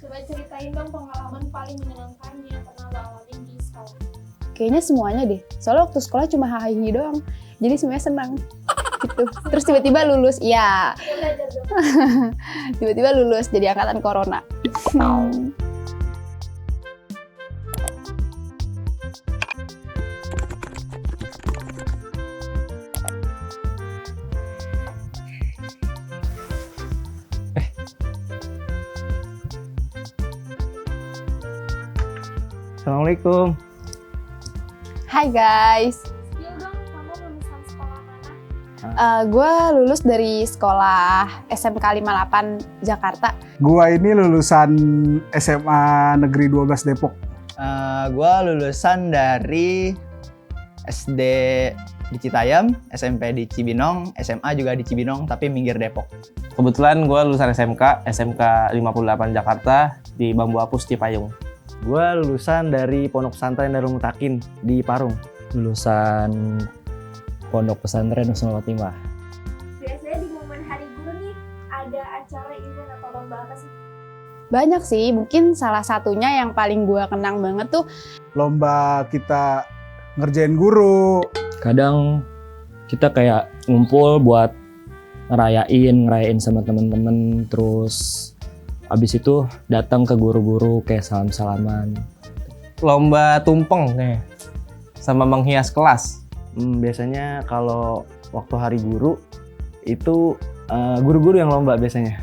Coba ceritain dong pengalaman paling menyenangkan yang pernah lo alamin di sekolah. Kayaknya semuanya deh. Soalnya waktu sekolah cuma hahihi doang. Jadi semuanya senang. Gitu. Terus tiba-tiba lulus. Iya. Kita belajar dong. Tiba-tiba lulus jadi angkatan corona. Assalamualaikum. Hai guys. Spill dong, kamu lulusan sekolah mana? Gue lulus dari sekolah SMK 58 Jakarta. Gua ini lulusan SMA Negeri 12 Depok. Gua lulusan dari SD di Citayam, SMP di Cibinong, SMA juga di Cibinong tapi minggir Depok. Kebetulan gue lulusan SMK 58 Jakarta di Bambu Apus Cipayung. Gua lulusan dari Pondok Pesantren Darul Mutakin di Parung. Lulusan Pondok Pesantren Husnul Khotimah. Biasanya di momen hari guru nih ada acara event atau lomba apa sih? Banyak sih, mungkin salah satunya yang paling gue kenang banget tuh Lomba kita ngerjain guru. Kadang kita kayak ngumpul buat ngerayain sama temen-temen, terus abis itu datang ke guru-guru kayak salam-salaman. Lomba tumpeng nih, sama menghias kelas. Biasanya kalau waktu hari guru itu guru-guru yang lomba biasanya.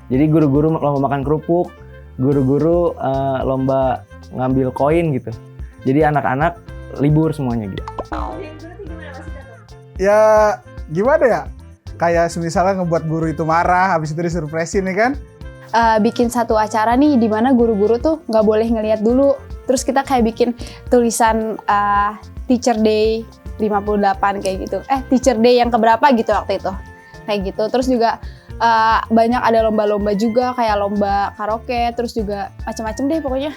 Jadi guru-guru lomba makan kerupuk, guru-guru lomba ngambil koin gitu. Jadi anak-anak libur semuanya gitu. Jadi guru tuh gimana Mas Ita tuh? Ya gimana ya? Kayak misalnya ngebuat guru itu marah, habis itu disurpresin nih kan? bikin satu acara nih di mana guru-guru tuh nggak boleh ngelihat dulu. Terus kita kayak bikin tulisan Teacher Day 58 kayak gitu. Teacher Day yang keberapa gitu waktu itu. Kayak gitu. Terus juga banyak ada lomba-lomba juga kayak lomba karaoke, terus juga macam-macam deh pokoknya.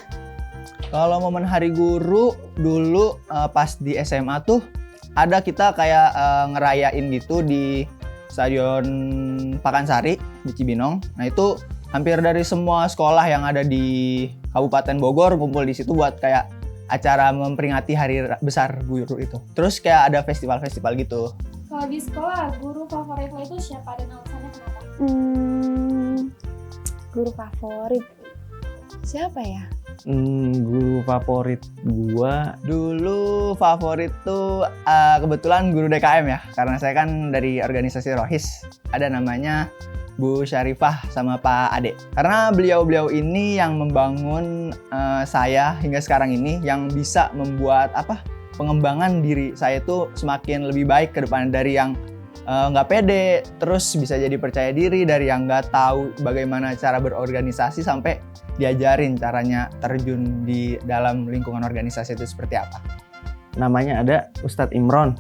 Kalau momen hari guru dulu pas di SMA tuh ada kita kayak ngerayain gitu di Stadion Pakansari di Cibinong. Nah itu hampir dari semua sekolah yang ada di Kabupaten Bogor ngumpul di situ buat kayak acara memperingati hari besar guru itu. Terus kayak ada festival-festival gitu. Kalau di sekolah, guru favorit lo itu siapa dan alasannya kenapa? Guru favorit siapa ya? Guru favorit gua dulu favorit tuh kebetulan guru DKM ya, karena saya kan dari organisasi Rohis. Ada namanya Bu Syarifah sama Pak Ade. Karena beliau-beliau ini yang membangun saya hingga sekarang ini, yang bisa membuat pengembangan diri saya itu semakin lebih baik ke depan, dari yang nggak pede terus bisa jadi percaya diri, dari yang nggak tahu bagaimana cara berorganisasi sampai diajarin caranya terjun di dalam lingkungan organisasi itu seperti apa. Namanya ada Ustadz Imron.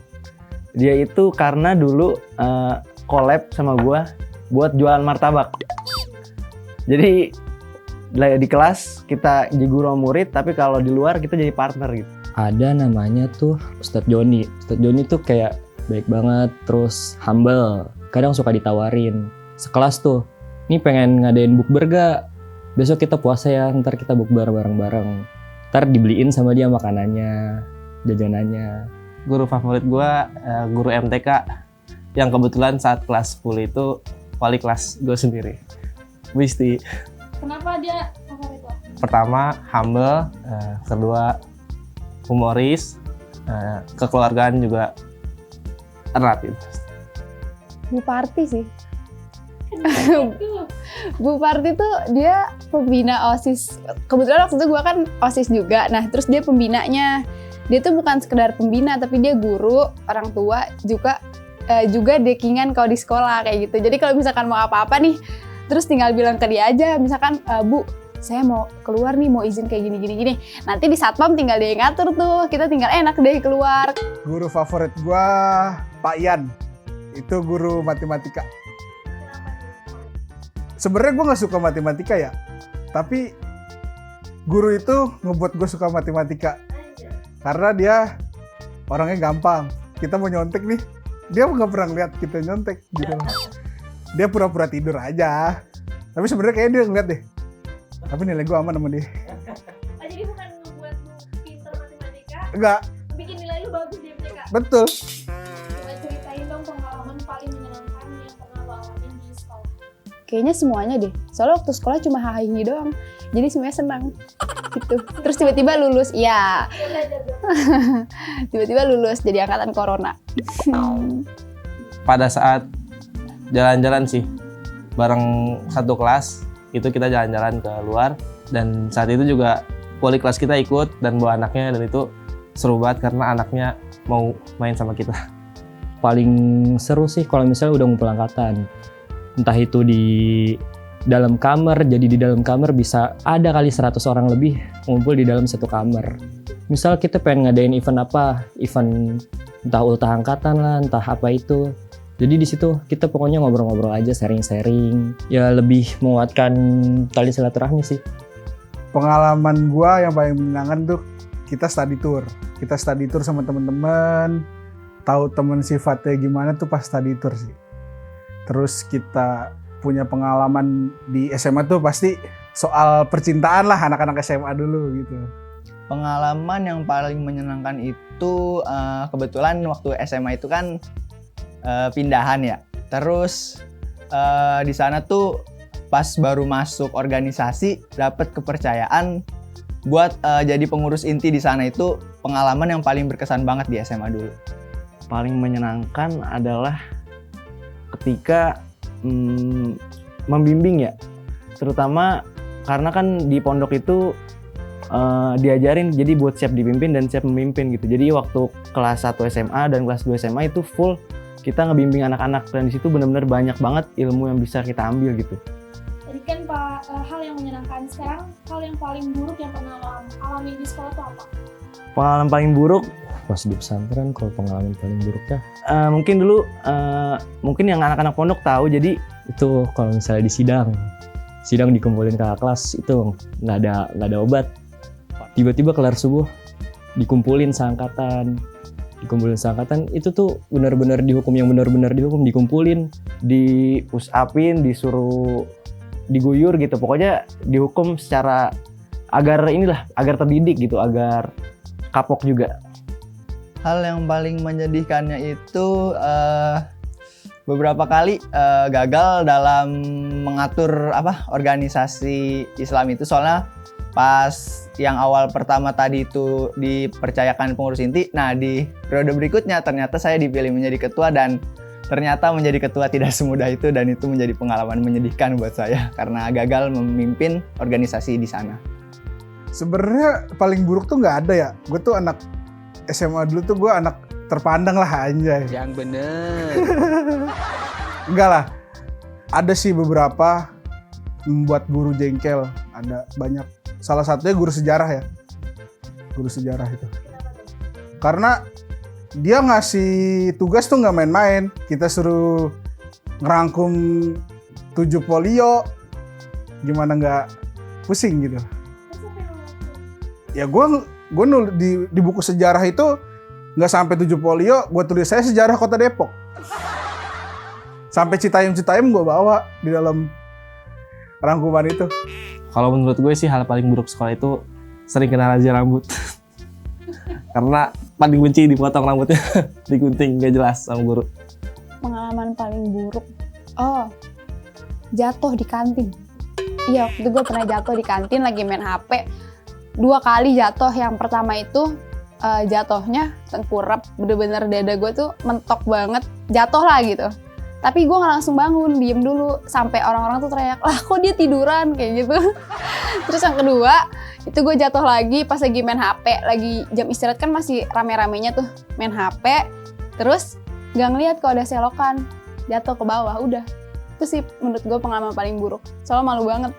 Dia itu karena dulu collab sama gua buat jualan martabak. Jadi di kelas kita jadi guru sama murid, tapi kalau di luar kita jadi partner gitu. Ada namanya tuh Ustadz Joni. Ustadz Joni tuh kayak baik banget, terus humble. Kadang suka ditawarin. Sekelas tuh, ini pengen ngadain bukber gak? Besok kita puasa ya, ntar kita bukber bareng-bareng. Ntar dibeliin sama dia makanannya, jajanannya. Guru favorit gua guru MTK yang kebetulan saat kelas 10 itu wali kelas gue sendiri, Wisti. Kenapa dia favorit lo? Pertama humble, kedua humoris, kekeluargaan juga erat gitu. Bu Parti sih. Itu Bu Parti tuh dia pembina OSIS. Kebetulan waktu itu gue kan OSIS juga. Nah terus dia pembinanya. Dia tuh bukan sekedar pembina, tapi dia guru, orang tua, juga dekingan kalau di sekolah kayak gitu. Jadi kalau misalkan mau apa-apa nih, terus tinggal bilang ke dia aja. Misalkan, Bu, saya mau keluar nih, mau izin kayak gini. Nanti di satpam tinggal dia yang ngatur tuh. Kita tinggal enak deh keluar. Guru favorit gua Pak Yan. Itu guru matematika. Sebenarnya gue nggak suka matematika ya, tapi guru itu ngebuat gue suka matematika karena dia orangnya gampang. Kita mau nyontek nih, dia nggak pernah lihat kita nyontek gitu. Dia pura-pura tidur aja, tapi sebenarnya kayaknya dia ngeliat deh. Tapi nilai gue aman sama dia. Oh, jadi bukan ngebuat lu pinter matematika, Enggak, bikin nilai lu bagus di MTK. betul. Coba ceritain dong pengalaman paling menyenangkan yang pernah lo alamin di sekolah. Kayaknya semuanya deh. Soalnya waktu sekolah cuma hahihi doang. Jadi semuanya senang. Gitu. Terus tiba-tiba lulus. Iya. Tiba-tiba lulus jadi angkatan corona. Pada saat jalan-jalan sih bareng satu kelas itu kita jalan-jalan ke luar, dan saat itu juga wali kelas kita ikut dan bawa anaknya, dan itu seru banget karena anaknya mau main sama kita. Paling seru sih kalau misalnya udah ngumpul angkatan. Entah itu di dalam kamar, jadi di dalam kamar bisa ada kali 100 orang lebih ngumpul di dalam satu kamar. Misal kita pengen ngadain event apa, event entah ultah angkatan lah, entah apa itu. Jadi di situ kita pokoknya ngobrol-ngobrol aja, sharing-sharing. Ya lebih menguatkan tali silaturahmi sih. Pengalaman gue yang paling menyenangkan tuh kita study tour. Kita study tour sama teman-teman. Tahu teman sifatnya gimana tuh pas study tour sih. Terus kita punya pengalaman di SMA tuh pasti soal percintaan lah, anak-anak SMA dulu gitu. Pengalaman yang paling menyenangkan itu kebetulan waktu SMA itu kan pindahan ya. Terus di sana tuh pas baru masuk organisasi dapat kepercayaan buat jadi pengurus inti di sana. Itu pengalaman yang paling berkesan banget di SMA dulu. Paling menyenangkan adalah ketika membimbing ya, terutama karena kan di pondok itu diajarin jadi buat siap dipimpin dan siap memimpin gitu. Jadi waktu kelas 1 SMA dan kelas 2 SMA itu full kita ngebimbing anak-anak, dan di situ benar-benar banyak banget ilmu yang bisa kita ambil gitu. Tadi kan Pak, hal yang menyenangkan. Sekarang hal yang paling buruk yang pernah lo alami di sekolah itu apa? Pengalaman paling buruk Pas di pesantren kalau pengalaman paling buruknya mungkin dulu mungkin yang anak-anak pondok tahu, jadi itu kalau misalnya di sidang dikumpulin kakak kelas itu nggak ada obat. Tiba-tiba kelar subuh dikumpulin seangkatan itu tuh benar-benar dihukum, yang benar-benar dihukum, dikumpulin, di push upin, disuruh diguyur gitu, pokoknya dihukum secara agar terdidik gitu, agar kapok juga. Hal yang paling menyedihkannya itu beberapa kali gagal dalam mengatur organisasi Islam itu. Soalnya pas yang awal pertama tadi itu dipercayakan pengurus inti, nah di periode berikutnya ternyata saya dipilih menjadi ketua, dan ternyata menjadi ketua tidak semudah itu, dan itu menjadi pengalaman menyedihkan buat saya karena gagal memimpin organisasi di sana. Sebenarnya paling buruk tuh nggak ada ya. Gue tuh anak SMA dulu tuh gue anak terpandang lah, anjay. Yang bener. Enggak lah. Ada sih beberapa membuat guru jengkel. Ada banyak. Salah satunya guru sejarah ya. Guru sejarah itu. Karena dia ngasih tugas tuh nggak main-main. Kita suruh ngerangkum 7 folio. Gimana nggak pusing gitu. Ya gue nulis di buku sejarah itu nggak sampai 7 folio, gue tulis saya sejarah Kota Depok. Sampai Citayam gue bawa di dalam rangkuman itu. Kalau menurut gue sih hal paling buruk sekolah itu sering kena razia rambut. Karena paling benci dipotong rambutnya, digunting gak jelas sama guru. Pengalaman paling buruk. Jatuh di kantin. Iya, waktu itu gue pernah jatuh di kantin lagi main HP. 2 kali jatuh. Yang pertama itu jatuhnya tengkurap, bener-bener dada gue tuh mentok banget. Jatuh lah gitu. Tapi gue gak langsung bangun, diem dulu. Sampai orang-orang tuh teriak, lah kok dia tiduran, kayak gitu. Terus yang kedua, itu gue jatuh lagi pas lagi main HP. Lagi jam istirahat kan masih rame-ramenya tuh main HP. Terus gak ngeliat kalau ada selokan. Jatuh ke bawah, udah. Itu sih menurut gue pengalaman paling buruk. Soalnya malu banget.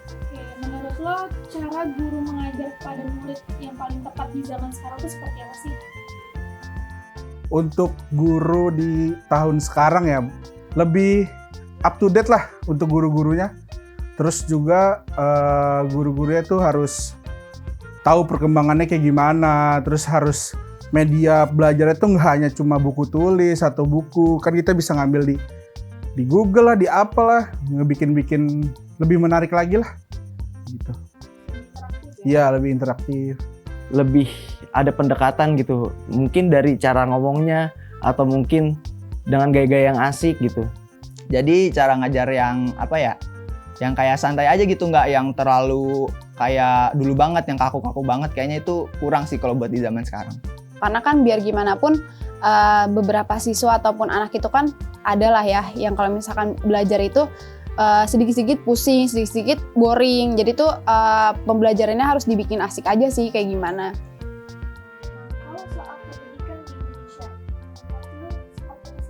Oke, menurut lo cara guru mengajar kepada murid yang paling tepat di zaman sekarang itu seperti apa sih? Untuk guru di tahun sekarang ya lebih up to date lah untuk guru-gurunya. Terus juga guru-gurunya tuh harus tahu perkembangannya kayak gimana. Terus harus media belajarnya tuh nggak hanya cuma buku tulis atau buku. Kan kita bisa ngambil di Google lah, di apalah, ngebikin lebih menarik lagi lah. gitu. Interaktif ya. Iya, lebih interaktif. Lebih ada pendekatan gitu. Mungkin dari cara ngomongnya atau mungkin dengan gaya-gaya yang asik gitu. Jadi cara ngajar yang apa ya? Yang kayak santai aja gitu, nggak yang terlalu kayak dulu banget, yang kaku-kaku banget. Kayaknya itu kurang sih kalau buat di zaman sekarang. Karena kan biar gimana pun beberapa siswa ataupun anak itu kan adalah ya yang kalau misalkan belajar itu sedikit-sedikit pusing, sedikit-sedikit boring. Jadi tuh pembelajarannya harus dibikin asik aja sih kayak gimana. Kalau soal pendidikan di Indonesia, menurut lu seperti apa sih?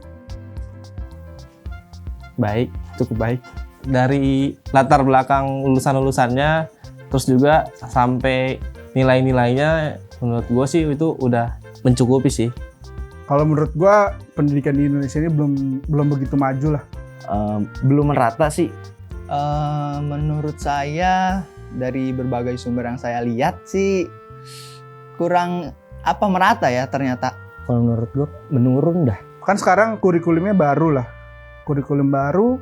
Baik, cukup baik. Dari latar belakang lulusan-lulusannya, terus juga sampai nilai-nilainya, menurut gue sih itu udah mencukupi sih. Kalau menurut gua pendidikan di Indonesia ini belum begitu maju lah. Belum merata sih. Menurut saya dari berbagai sumber yang saya lihat sih kurang merata ya ternyata. Kalau menurut gue menurun dah. Kan sekarang kurikulumnya baru lah. Kurikulum baru,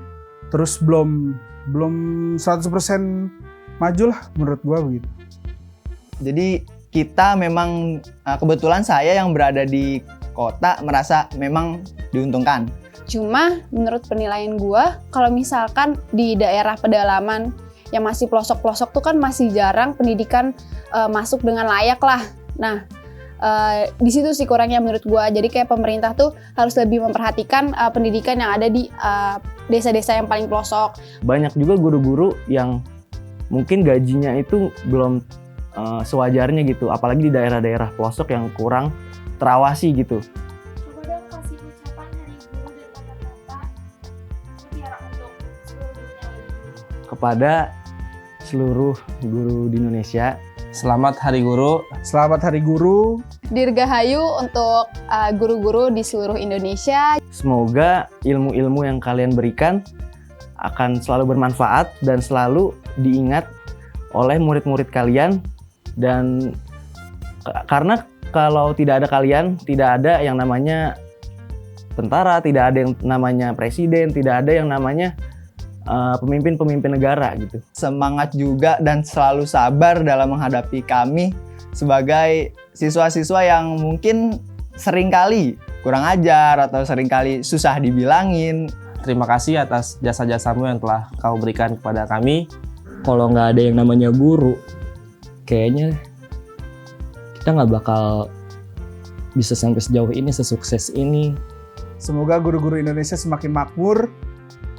terus belum 100% maju lah menurut gua begitu. Jadi kita memang kebetulan saya yang berada di kota merasa memang diuntungkan. Cuma menurut penilaian gua, kalau misalkan di daerah pedalaman yang masih pelosok-pelosok tuh kan masih jarang pendidikan masuk dengan layak lah. Nah, di situ sih kurangnya menurut gua. Jadi kayak pemerintah tuh harus lebih memperhatikan pendidikan yang ada di desa-desa yang paling pelosok. Banyak juga guru-guru yang mungkin gajinya itu belum sewajarnya gitu, apalagi di daerah-daerah pelosok yang kurang terawasi gitu. Coba dong kasih ucapan dari guru dan kata-kata mutiara untuk seluruh dunia ini. Kepada seluruh guru di Indonesia, Selamat Hari Guru. Selamat Hari Guru. Dirgahayu untuk guru-guru di seluruh Indonesia. semoga ilmu-ilmu yang kalian berikan akan selalu bermanfaat dan selalu diingat oleh murid-murid kalian. Dan karena kalau tidak ada kalian, tidak ada yang namanya tentara, tidak ada yang namanya presiden, tidak ada yang namanya pemimpin-pemimpin negara gitu. Semangat juga dan selalu sabar dalam menghadapi kami sebagai siswa-siswa yang mungkin seringkali kurang ajar atau seringkali susah dibilangin. Terima kasih atas jasa-jasamu yang telah kau berikan kepada kami. Kalau nggak ada yang namanya guru, kayaknya kita nggak bakal bisa sampai sejauh ini, sesukses ini. Semoga guru-guru Indonesia semakin makmur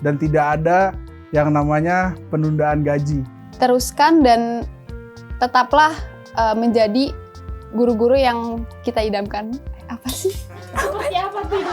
dan tidak ada yang namanya penundaan gaji. Teruskan dan tetaplah menjadi guru-guru yang kita idamkan. Apa sih? Seperti apa tuh?